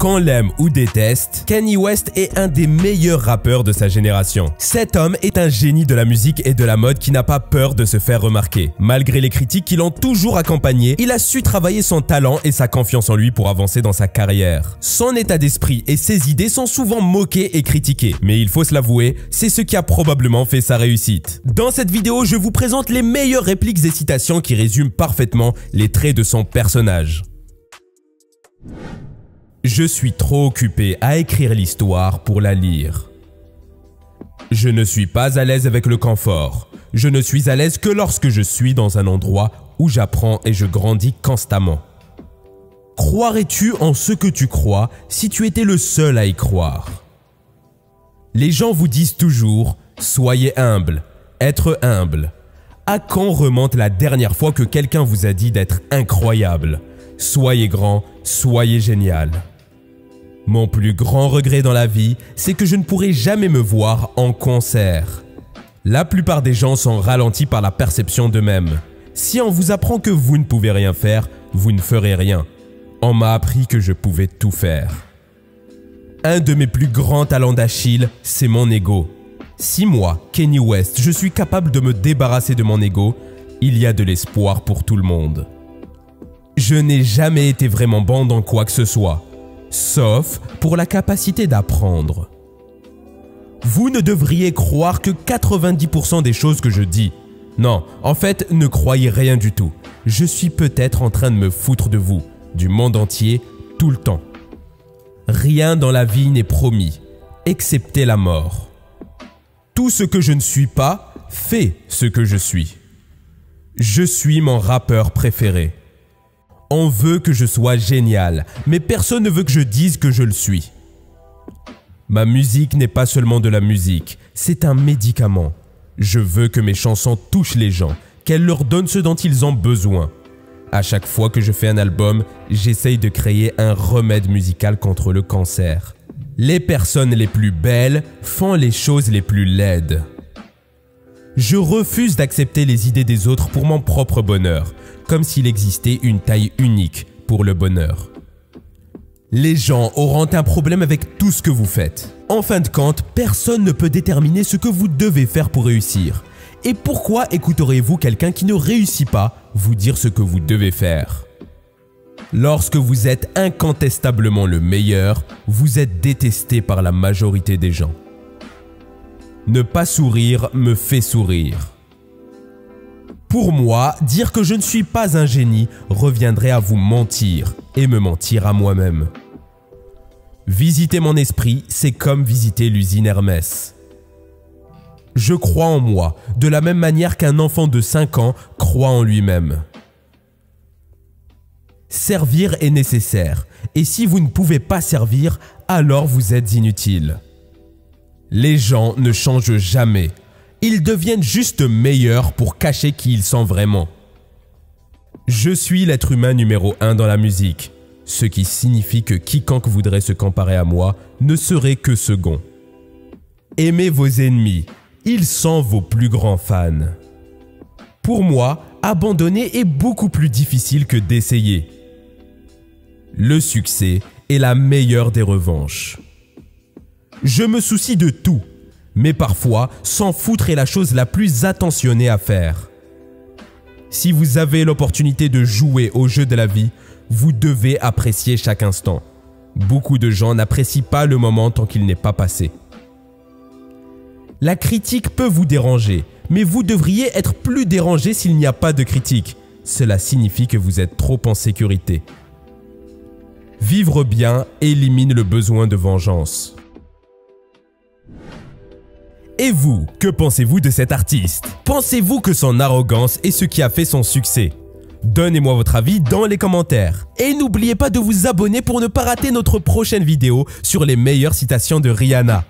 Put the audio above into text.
Qu'on l'aime ou déteste, Kanye West est un des meilleurs rappeurs de sa génération. Cet homme est un génie de la musique et de la mode qui n'a pas peur de se faire remarquer. Malgré les critiques qui l'ont toujours accompagné, il a su travailler son talent et sa confiance en lui pour avancer dans sa carrière. Son état d'esprit et ses idées sont souvent moquées et critiquées, mais il faut se l'avouer, c'est ce qui a probablement fait sa réussite. Dans cette vidéo, je vous présente les meilleures répliques et citations qui résument parfaitement les traits de son personnage. Je suis trop occupé à écrire l'histoire pour la lire. Je ne suis pas à l'aise avec le confort. Je ne suis à l'aise que lorsque je suis dans un endroit où j'apprends et je grandis constamment. Croirais-tu en ce que tu crois si tu étais le seul à y croire? Les gens vous disent toujours « Soyez humble »,« Être humble ». À quand remonte la dernière fois que quelqu'un vous a dit d'être incroyable? Soyez grand, soyez génial. Mon plus grand regret dans la vie, c'est que je ne pourrai jamais me voir en concert. La plupart des gens sont ralentis par la perception d'eux-mêmes. Si on vous apprend que vous ne pouvez rien faire, vous ne ferez rien. On m'a appris que je pouvais tout faire. Un de mes plus grands talents d'Achille, c'est mon ego. Si moi, Kanye West, je suis capable de me débarrasser de mon ego, il y a de l'espoir pour tout le monde. Je n'ai jamais été vraiment bon dans quoi que ce soit, sauf pour la capacité d'apprendre. Vous ne devriez croire que 90% des choses que je dis. Non, en fait, ne croyez rien du tout. Je suis peut-être en train de me foutre de vous, du monde entier, tout le temps. Rien dans la vie n'est promis, excepté la mort. Tout ce que je ne suis pas fait ce que je suis. Je suis mon rappeur préféré. On veut que je sois génial, mais personne ne veut que je dise que je le suis. Ma musique n'est pas seulement de la musique, c'est un médicament. Je veux que mes chansons touchent les gens, qu'elles leur donnent ce dont ils ont besoin. À chaque fois que je fais un album, j'essaye de créer un remède musical contre le cancer. Les personnes les plus belles font les choses les plus laides. Je refuse d'accepter les idées des autres pour mon propre bonheur, comme s'il existait une taille unique pour le bonheur. Les gens auront un problème avec tout ce que vous faites. En fin de compte, personne ne peut déterminer ce que vous devez faire pour réussir. Et pourquoi écouteriez-vous quelqu'un qui ne réussit pas vous dire ce que vous devez faire? Lorsque vous êtes incontestablement le meilleur, vous êtes détesté par la majorité des gens. Ne pas sourire me fait sourire. Pour moi, dire que je ne suis pas un génie reviendrait à vous mentir et me mentir à moi-même. Visiter mon esprit, c'est comme visiter l'usine Hermès. Je crois en moi, de la même manière qu'un enfant de 5 ans croit en lui-même. Servir est nécessaire, et si vous ne pouvez pas servir, alors vous êtes inutile. Les gens ne changent jamais. Ils deviennent juste meilleurs pour cacher qui ils sont vraiment. Je suis l'être humain numéro 1 dans la musique, ce qui signifie que quiconque voudrait se comparer à moi ne serait que second. Aimez vos ennemis, ils sont vos plus grands fans. Pour moi, abandonner est beaucoup plus difficile que d'essayer. Le succès est la meilleure des revanches. Je me soucie de tout, mais parfois, s'en foutre est la chose la plus attentionnée à faire. Si vous avez l'opportunité de jouer au jeu de la vie, vous devez apprécier chaque instant. Beaucoup de gens n'apprécient pas le moment tant qu'il n'est pas passé. La critique peut vous déranger, mais vous devriez être plus dérangé s'il n'y a pas de critique. Cela signifie que vous êtes trop en sécurité. Vivre bien élimine le besoin de vengeance. Et vous, que pensez-vous de cet artiste? Pensez-vous que son arrogance est ce qui a fait son succès? Donnez-moi votre avis dans les commentaires. Et n'oubliez pas de vous abonner pour ne pas rater notre prochaine vidéo sur les meilleures citations de Rihanna.